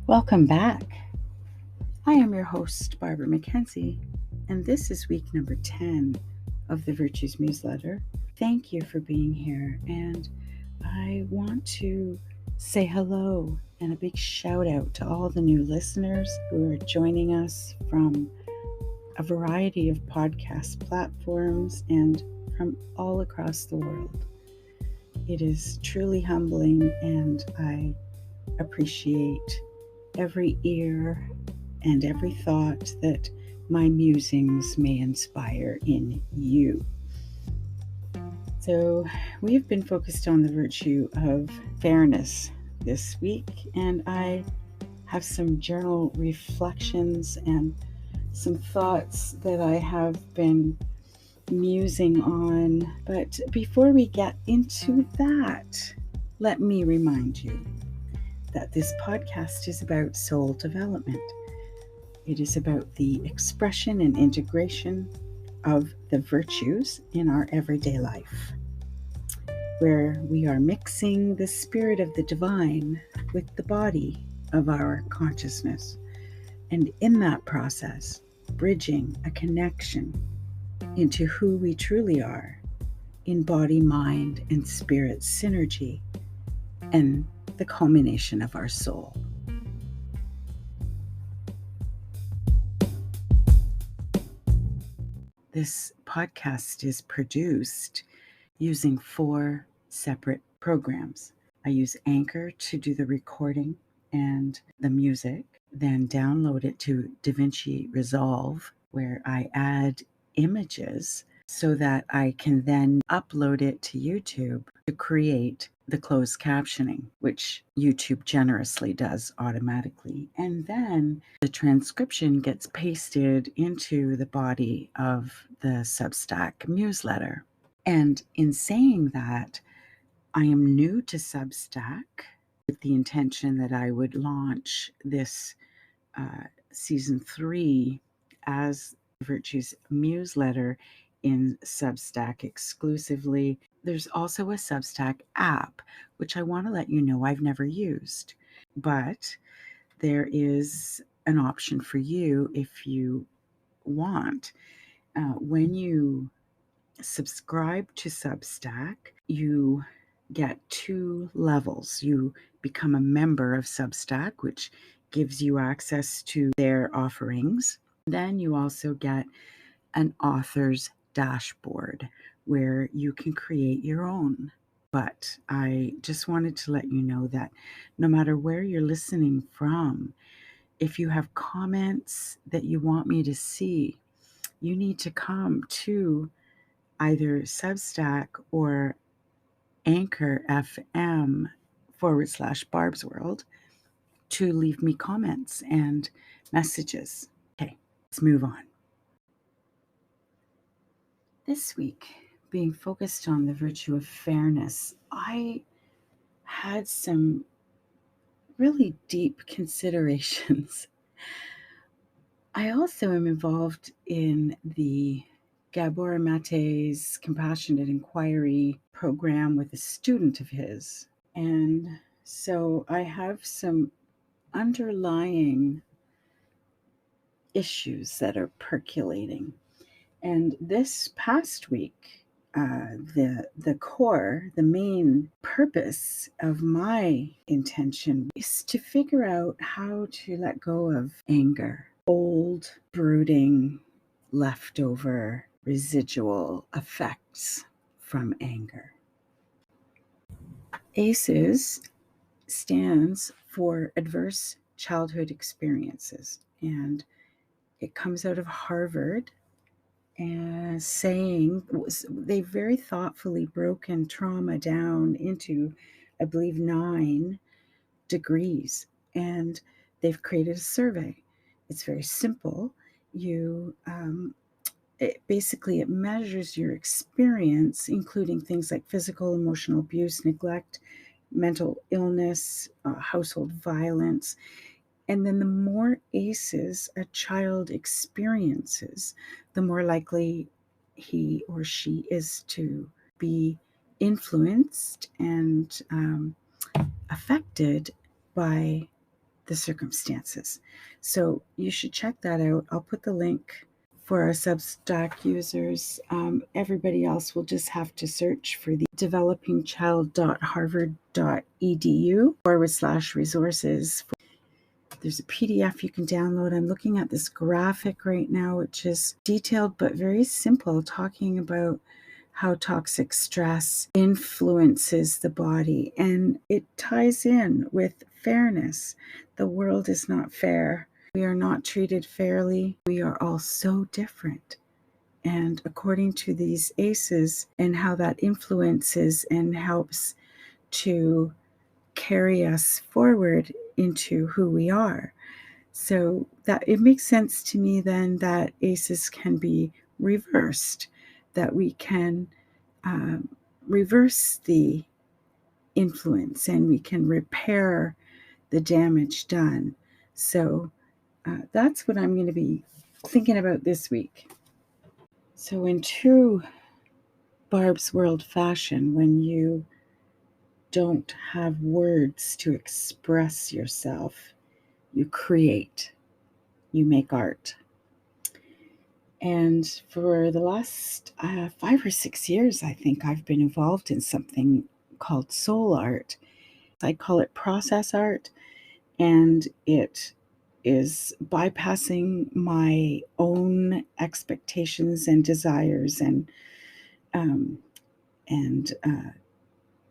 Welcome back. I am your host, Barbara Mackenzie, and this is week number 10 of the Virtues Museletter. Thank you for being here, and I want to say hello and a big shout out to all the new listeners who are joining us from a variety of podcast platforms and from all across the world. It is truly humbling, and I appreciate every ear and every thought that my musings may inspire in you. So, we've been focused on the virtue of fairness this week, and I have some journal reflections and some thoughts that I have been musing on. But before we get into that, let me remind you that this podcast is about soul development. It is about the expression and integration of the virtues in our everyday life, where we are mixing the spirit of the divine with the body of our consciousness, and in that process, bridging a connection into who we truly are in body, mind, and spirit synergy, and the culmination of our soul. This podcast is produced using 4 separate programs. I use Anchor to do the recording and the music, then download it to DaVinci Resolve, where I add images so that I can then upload it to YouTube to create the closed captioning, which YouTube generously does automatically. And then the transcription gets pasted into the body of the Substack Museletter. And in saying that, I am new to Substack with the intention that I would launch this season 3 as Virtues Museletter in Substack exclusively. There's also a Substack app, which I want to let you know I've never used, but there is an option for you if you want. When you subscribe to Substack, you get 2 levels. You become a member of Substack, which gives you access to their offerings. Then you also get an author's dashboard where you can create your own. But I just wanted to let you know that no matter where you're listening from, if you have comments that you want me to see, you need to come to either Substack or Anchor FM /Barb's World to leave me comments and messages. Okay, let's move on. This week, being focused on the virtue of fairness, I had some really deep considerations. I also am involved in the Gabor Mate's Compassionate Inquiry program with a student of his. And so I have some underlying issues that are percolating. And this past week, the main purpose of my intention is to figure out how to let go of anger, old, brooding, leftover, residual effects from anger. ACEs stands for Adverse Childhood Experiences, and it comes out of Harvard and saying they've very thoughtfully broken trauma down into, I believe, 9 degrees, and they've created a survey. It's very simple. It measures your experience, including things like physical, emotional abuse, neglect, mental illness, household violence. And then the more ACEs a child experiences, the more likely he or she is to be influenced and affected by the circumstances. So you should check that out. I'll put the link for our Substack users. Everybody else will just have to search for the developingchild.harvard.edu/resources. There's a PDF you can download. I'm looking at this graphic right now, which is detailed but very simple, talking about how toxic stress influences the body. And it ties in with fairness. The world is not fair. We are not treated fairly. We are all so different. And according to these ACEs and how that influences and helps to carry us forward into who we are. So that it makes sense to me then that ACEs can be reversed, that we can reverse the influence and we can repair the damage done. So that's what I'm going to be thinking about this week. So in true Barb's World fashion, when you don't have words to express yourself, you create, you make art. And for the last 5 or 6 years, I think I've been involved in something called soul art. I call it process art, and it is bypassing my own expectations and desires and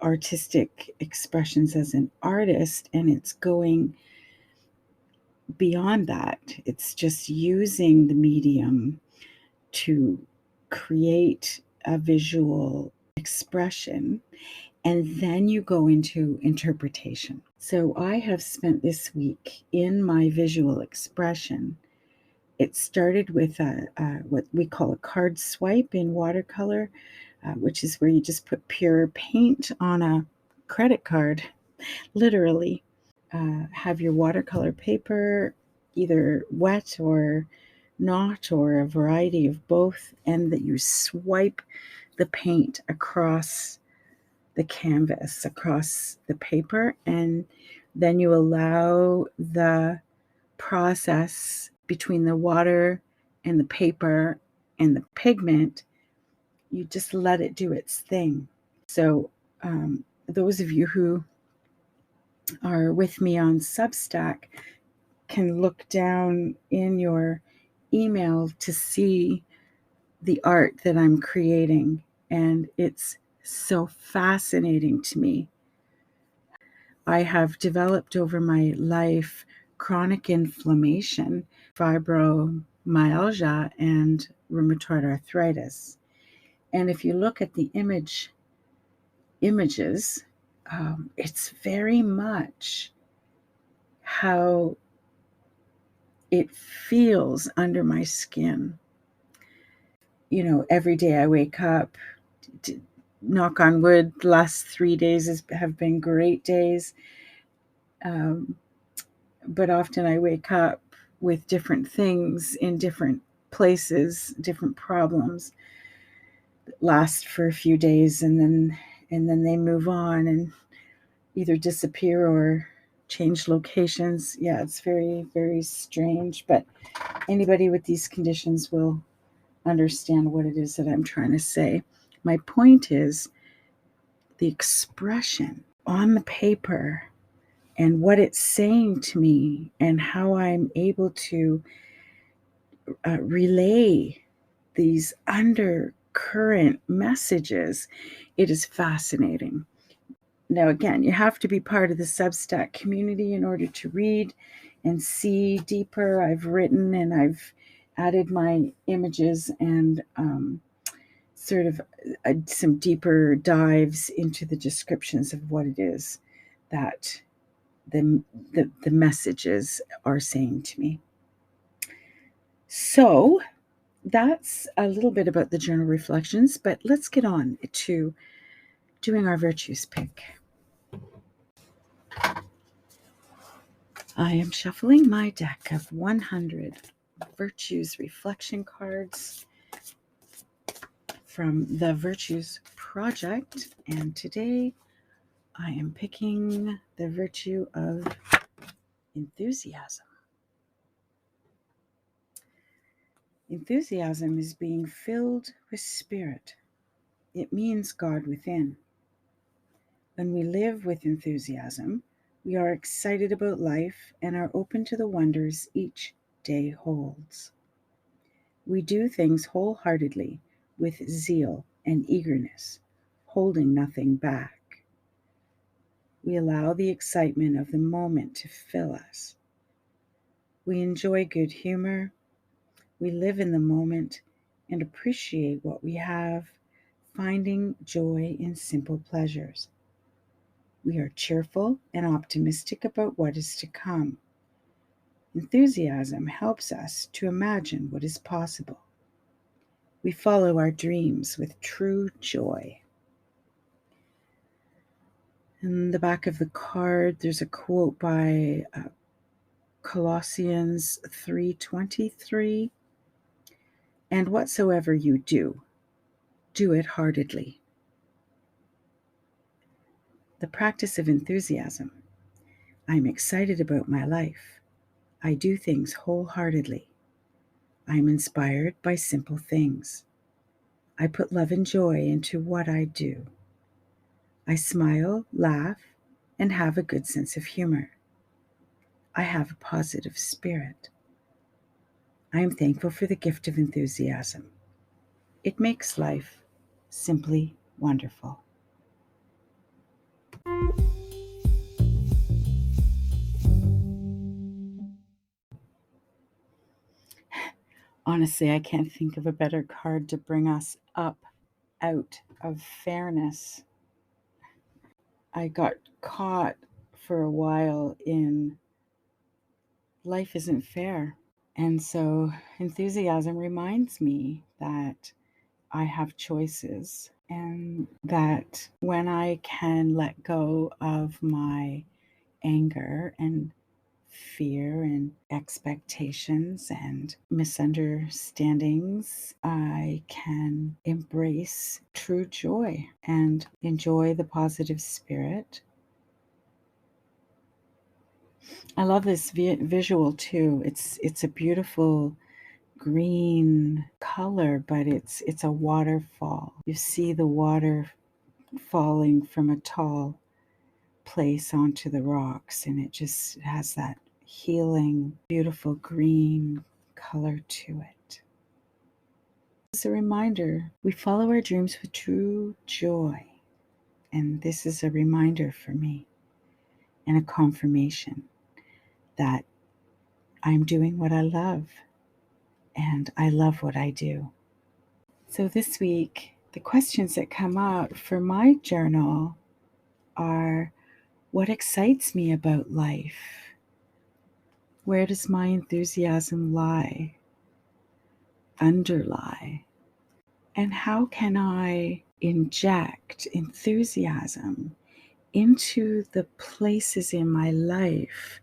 artistic expressions as an artist, and it's going beyond that. It's just using the medium to create a visual expression, and then you go into interpretation. So I have spent this week in my visual expression. It started with what we call a card swipe in watercolor, which is where you just put pure paint on a credit card, literally. Have your watercolor paper either wet or not, or a variety of both, and that you swipe the paint across the canvas, across the paper, and then you allow the process between the water and the paper and the pigment. You just let it do its thing. So those of you who are with me on Substack can look down in your email to see the art that I'm creating, and it's so fascinating to me. I have developed over my life chronic inflammation, fibromyalgia, and rheumatoid arthritis. And if you look at the images, it's very much how it feels under my skin. You know, every day I wake up, knock on wood, the last 3 days have been great days. But often I wake up with different things in different places, different problems that last for a few days, and then they move on and either disappear or change locations. Yeah, it's very, very strange, but anybody with these conditions will understand what it is that I'm trying to say. My point is the expression on the paper and what it's saying to me and how I'm able to relay these undercurrent messages. It is fascinating. Now, again, you have to be part of the Substack community in order to read and see deeper. I've written and I've added my images and sort of some deeper dives into the descriptions of what it is that the messages are saying to me. So that's a little bit about the journal reflections, but let's get on to doing our virtues pick. I am shuffling my deck of 100 virtues reflection cards from the Virtues Project, and today I am picking the virtue of enthusiasm. Enthusiasm is being filled with spirit. It means God within. When we live with enthusiasm, we are excited about life and are open to the wonders each day holds. We do things wholeheartedly with zeal and eagerness, holding nothing back. We allow the excitement of the moment to fill us. We enjoy good humor. We live in the moment and appreciate what we have, finding joy in simple pleasures. We are cheerful and optimistic about what is to come. Enthusiasm helps us to imagine what is possible. We follow our dreams with true joy. In the back of the card, there's a quote by Colossians 3:23. And whatsoever you do, do it heartedly. The practice of enthusiasm. I'm excited about my life. I do things wholeheartedly. I'm inspired by simple things. I put love and joy into what I do. I smile, laugh, and have a good sense of humor. I have a positive spirit. I am thankful for the gift of enthusiasm. It makes life simply wonderful. Honestly, I can't think of a better card to bring us up out of fairness. I got caught for a while in life isn't fair. And so enthusiasm reminds me that I have choices and that when I can let go of my anger and fear and expectations and misunderstandings, I can embrace true joy and enjoy the positive spirit. I love this visual too. It's a beautiful green color, but it's a waterfall. You see the water falling from a tall place onto the rocks, and it just has that healing, beautiful green color to it. It's a reminder we follow our dreams with true joy, and this is a reminder for me and a confirmation that I'm doing what I love, and I love what I do. So this week, the questions that come out for my journal are: what excites me about life? Where does my enthusiasm underlie? And how can I inject enthusiasm into the places in my life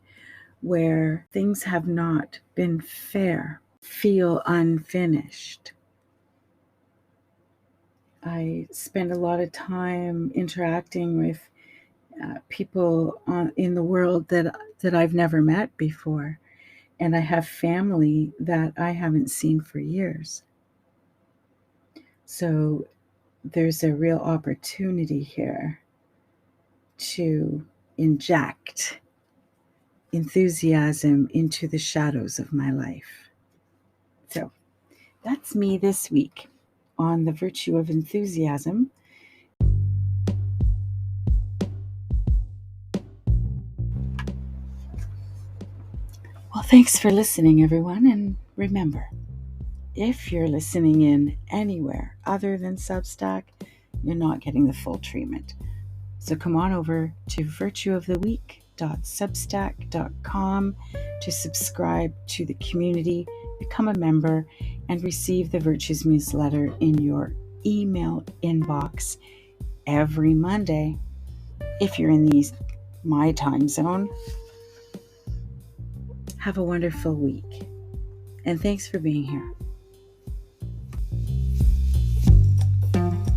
where things have not been fair, feel unfinished? I spend a lot of time interacting with people in the world that I've never met before. And I have family that I haven't seen for years. So there's a real opportunity here to inject enthusiasm into the shadows of my life. So that's me this week on the virtue of enthusiasm. Well, thanks for listening, everyone. And remember, if you're listening in anywhere other than Substack, you're not getting the full treatment. So come on over to virtueoftheweek.substack.com to subscribe to the community, become a member, and receive the Virtues Museletter in your email inbox every Monday. If you're in my time zone, have a wonderful week. And thanks for being here.